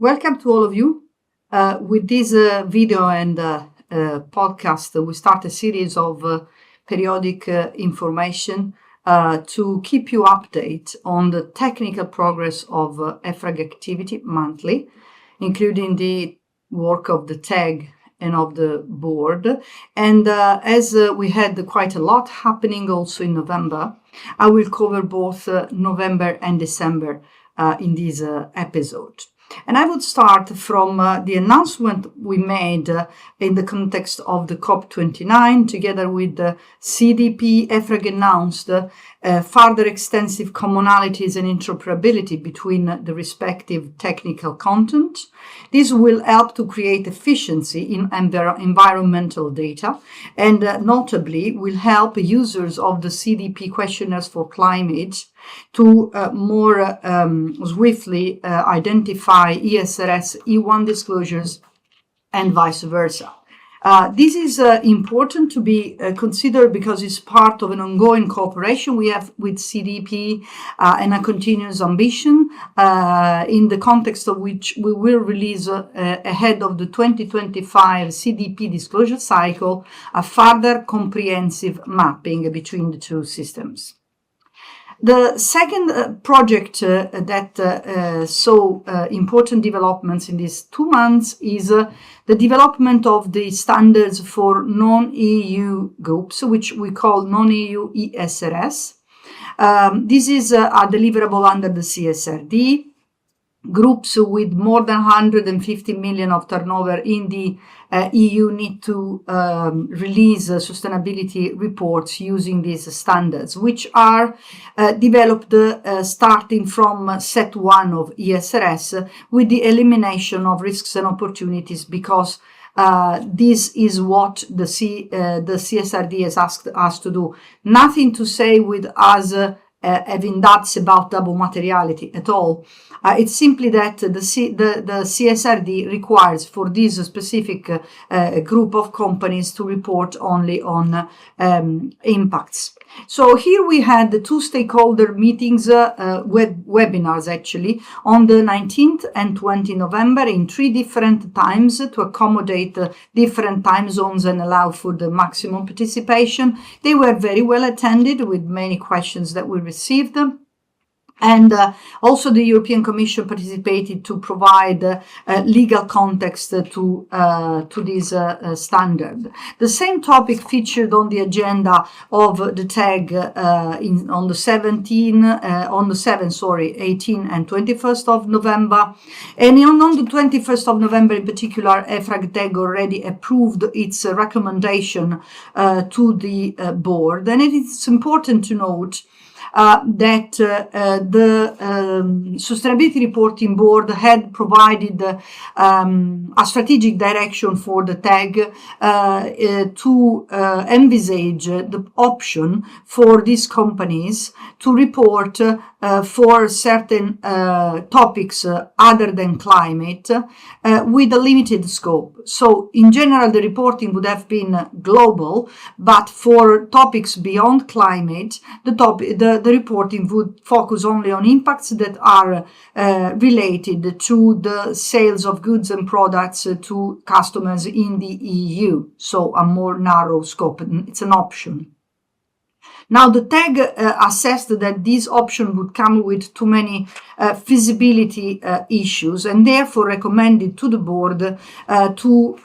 Welcome to all of you. With this video and podcast, we start a series of periodic information to keep you updated on the technical progress of EFRAG activity monthly, including the work of the TAG and of the board. And as we had quite a lot happening also in November, I will cover both November and December in this episode. And I would start from the announcement we made in the context of the COP29, together with the CDP. EFRAG announced further extensive commonalities and interoperability between the respective technical content. This will help to create efficiency in environmental data and notably will help users of the CDP questionnaires for climate to more swiftly identify ESRS E1 disclosures and vice versa. This is important to be considered because it's part of an ongoing cooperation we have with CDP and a continuous ambition in the context of which we will release ahead of the 2025 CDP disclosure cycle a further comprehensive mapping between the two systems. The second project that saw important developments in these 2 months is the development of the standards for non-EU groups, which we call non-EU ESRS. This is a deliverable under the CSRD. Groups with more than 150 million of turnover in the EU need to release sustainability reports using these standards, which are developed starting from set 1 of ESRS with the elimination of risks and opportunities, because this is what the CSRD has asked us to do. Nothing to say with us having doubts about double materiality at all. It's simply that the CSRD requires for this specific group of companies to report only on impacts. So here we had the 2 stakeholder meetings, webinars actually, on the 19th and 20th November in 3 different times to accommodate different time zones and allow for the maximum participation. They were very well attended with many questions that we received. And also the European Commission participated to provide legal context to this standard. The same topic featured on the agenda of the TAG on the 18 and 21st of November. And on the 21st of November in particular, EFRAG TAG already approved its recommendation to the board. And it is important to note that the Sustainability Reporting Board had provided a strategic direction for the TAG to envisage the option for these companies to report for certain topics other than climate with a limited scope. So in general, the reporting would have been global, but for topics beyond climate, the reporting would focus only on impacts that are related to the sales of goods and products to customers in the EU. So a more narrow scope. It's an option. Now, the TAG assessed that this option would come with too many feasibility issues and therefore recommended to the board to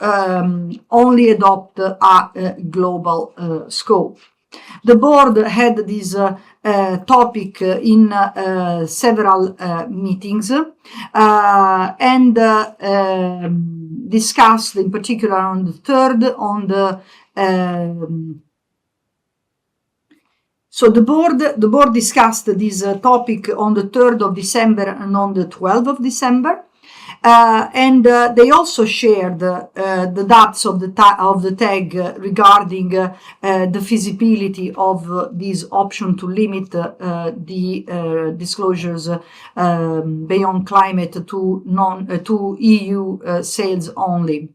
only adopt a global scope. The board had this topic in several meetings and discussed in particular on the 3rd on the So the board discussed this topic on the 3rd of December and on the 12th of December. And they also shared the doubts of the TAG regarding the feasibility of this option to limit the disclosures beyond climate to EU sales only.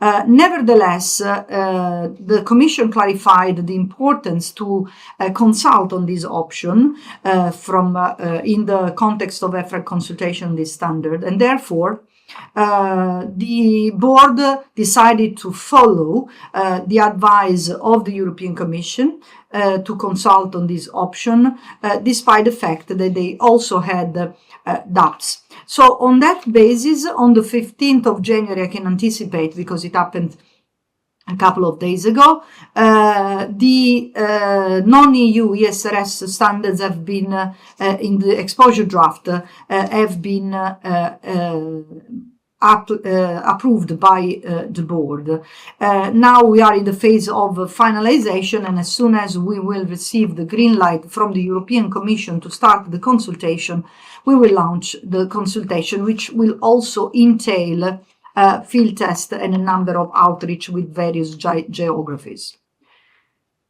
Nevertheless, the Commission clarified the importance to consult on this option in the context of EFRAG consultation on this standard, and therefore the board decided to follow the advice of the European Commission to consult on this option, despite the fact that they also had doubts. So on that basis, on the 15th of January, I can anticipate because it happened a couple of days ago, the non-EU ESRS standards have been, in the exposure draft, have been approved by the board. Now we are in the phase of finalization, and as soon as we will receive the green light from the European Commission to start the consultation, we will launch the consultation, which will also entail field test and a number of outreach with various geographies.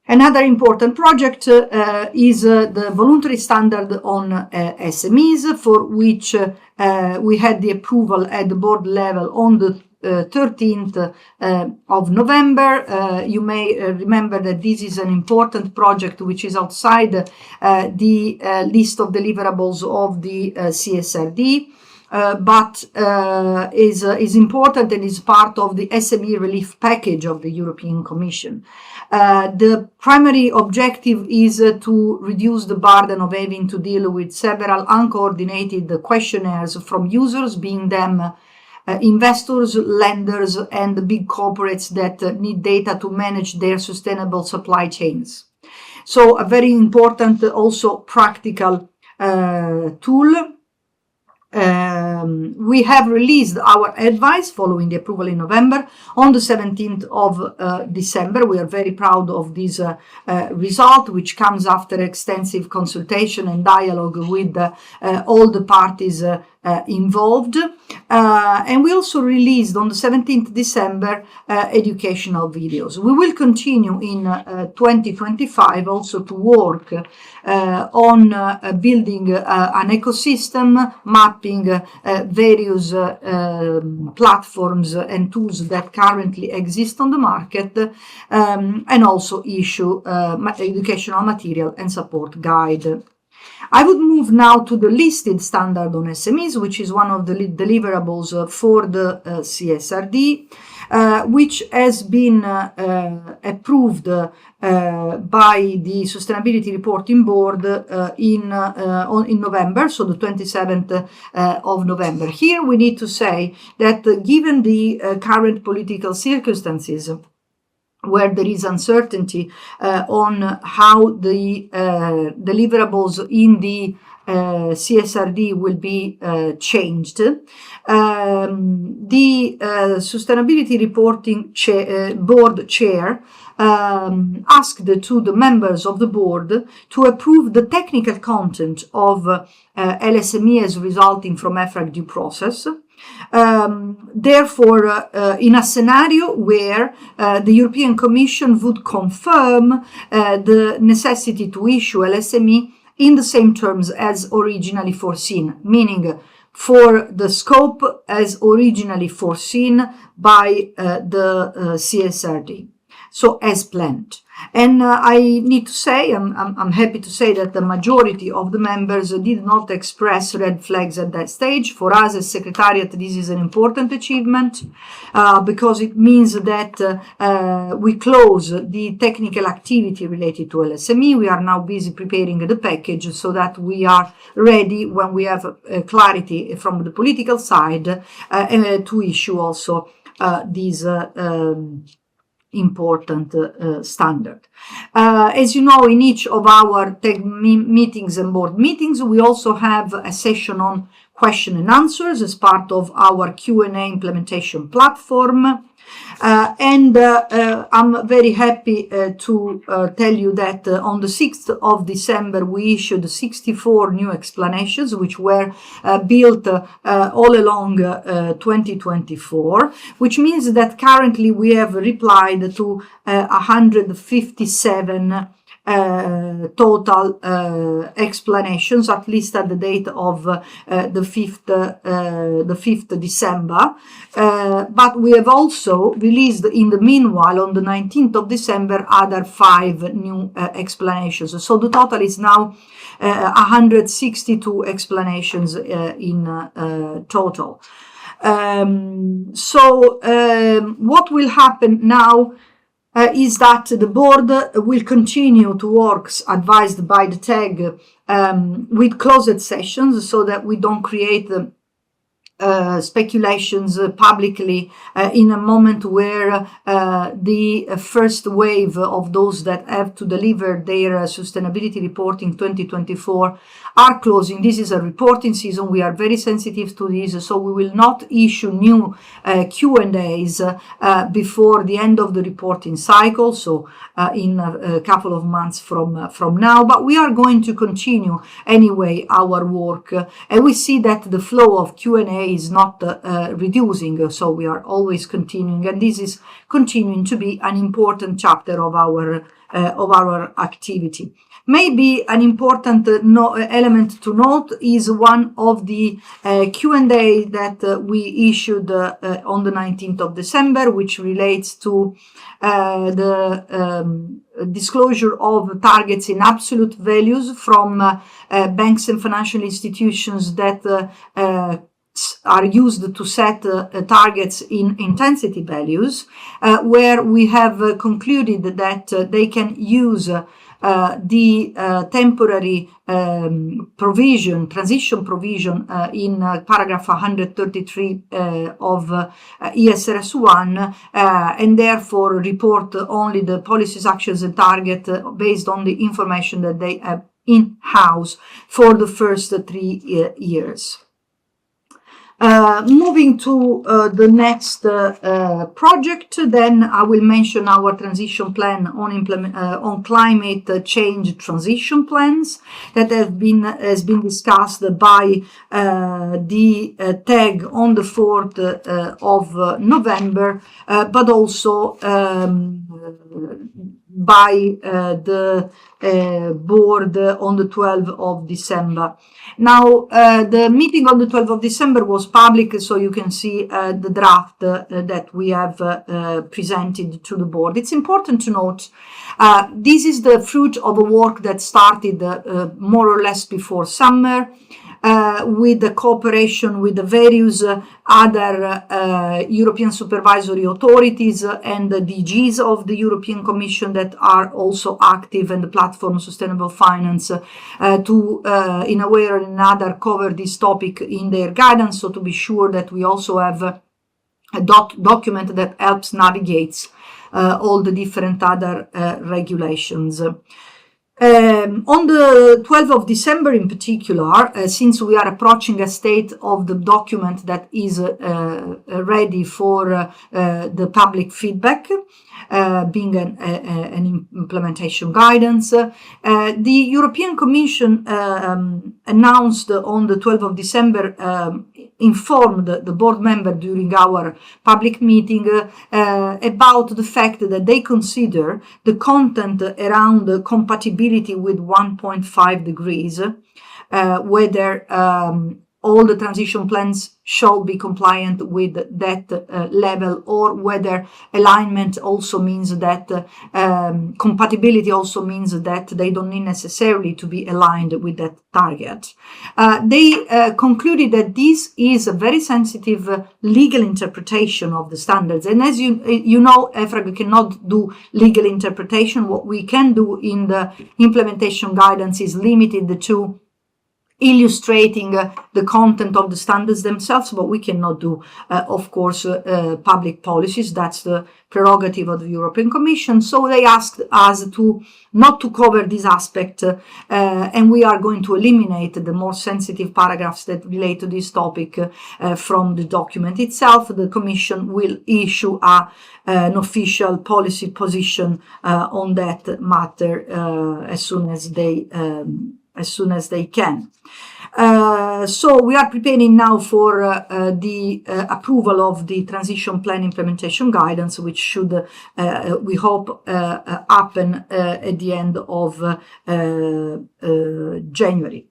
Another important project is the voluntary standard on SMEs, for which we had the approval at the board level on the 13th of November. You may remember that this is an important project which is outside the list of deliverables of the CSRD. But is important and is part of the SME relief package of the European Commission. The primary objective is to reduce the burden of having to deal with several uncoordinated questionnaires from users, being them investors, lenders, and big corporates that need data to manage their sustainable supply chains. So a very important, also practical tool. We have released our advice following the approval in November on the 17th of December. We are very proud of this result, which comes after extensive consultation and dialogue with all the parties involved. And we also released on the 17th December educational videos. We will continue in 2025 also to work on building an ecosystem, mapping various platforms and tools that currently exist on the market, and also issue educational material and support guide. I would move now to the listed standard on SMEs, which is one of the deliverables for the CSRD, which has been approved by the Sustainability Reporting Board in November, so the 27th of November. Here we need to say that given the current political circumstances, where there is uncertainty on how the deliverables in the CSRD will be changed, the Sustainability Reporting Board Chair asked to the members of the board to approve the technical content of LSME as resulting from EFRAG due process. Therefore, in a scenario where the European Commission would confirm the necessity to issue LSME in the same terms as originally foreseen, meaning for the scope as originally foreseen by the CSRD, so as planned. And I need to say, I'm happy to say that the majority of the members did not express red flags at that stage. For us as Secretariat, this is an important achievement because it means that we close the technical activity related to LSME. We are now busy preparing the package so that we are ready when we have clarity from the political side to issue also these important standard. As you know, in each of our tech meetings and board meetings, we also have a session on question and answers as part of our Q&A implementation platform. And I'm very happy to tell you that on the 6th of December, we issued 64 new explanations, which were built all along 2024, which means that currently we have replied to 157 total explanations, at least at the date of the 5th December. But we have also released in the meanwhile on the 19th of December other 5 new explanations. So the total is now 162 explanations in total. What will happen now is that the board will continue to work, advised by the TEG, with closed sessions so that we don't create speculations publicly in a moment where the first wave of those that have to deliver their sustainability reporting 2024 are closing. This is a reporting season. We are very sensitive to this, so we will not issue new Q&As before the end of the reporting cycle, so in a couple of months from now. But we are going to continue anyway our work, and we see that the flow of Q&A is not reducing, so we are always continuing, and this is continuing to be an important chapter of our activity. Maybe an important element to note is one of the Q&A that we issued on the 19th of December, which relates to the disclosure of targets in absolute values from banks and financial institutions that are used to set targets in intensity values, where we have concluded that they can use the temporary transition provision in paragraph 133 of ESRS 1, and therefore report only the policies, actions, and target based on the information that they have in-house for the first 3 years. Moving to the next project, then I will mention our transition plan on climate change transition plans that has been discussed by the TEG on the 4th of November, but also by the board on the 12th of December. Now, the meeting on the 12th of December was public, so you can see the draft that we have presented to the board. It's important to note this is the fruit of a work that started more or less before summer, with the cooperation with the various other European supervisory authorities and the DGs of the European Commission that are also active in the platform Sustainable Finance to, in a way or another, cover this topic in their guidance. So to be sure that we also have a document that helps navigate all the different other regulations. On the 12th of December in particular, since we are approaching a state of the document that is ready for the public feedback, being an implementation guidance, the European Commission announced on the 12th of December, informed the board member during our public meeting about the fact that they consider the content around the compatibility with 1.5 degrees, whether all the transition plans shall be compliant with that level, or whether alignment also means that compatibility also means that they don't need necessarily to be aligned with that target. They concluded that this is a very sensitive legal interpretation of the standards. And as you know, EFRAG cannot do legal interpretation. What we can do in the implementation guidance is limited to illustrating the content of the standards themselves, but we cannot do, of course, public policies. That's the prerogative of the European Commission. So they asked us not to cover this aspect, and we are going to eliminate the more sensitive paragraphs that relate to this topic from the document itself. The Commission will issue an official policy position on that matter as soon as they can. So we are preparing now for the approval of the transition plan implementation guidance, which should, we hope, happen at the end of January.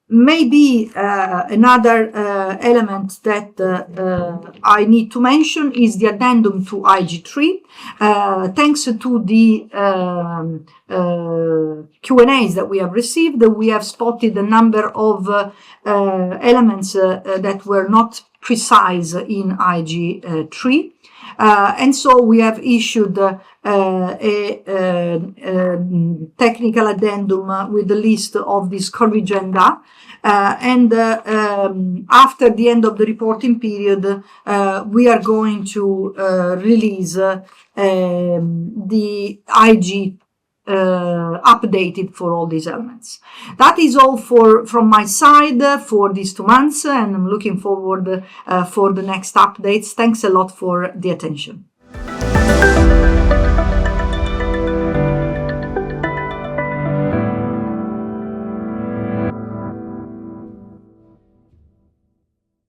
Maybe another element that I need to mention is the addendum to IG3. Thanks to the Q&As that we have received, we have spotted a number of elements that were not precise in IG3. And so we have issued a technical addendum with the list of this corrigenda. After the end of the reporting period, we are going to release the IG updated for all these elements. That is all from my side for these 2 months, and I'm looking forward for the next updates. Thanks a lot for the attention.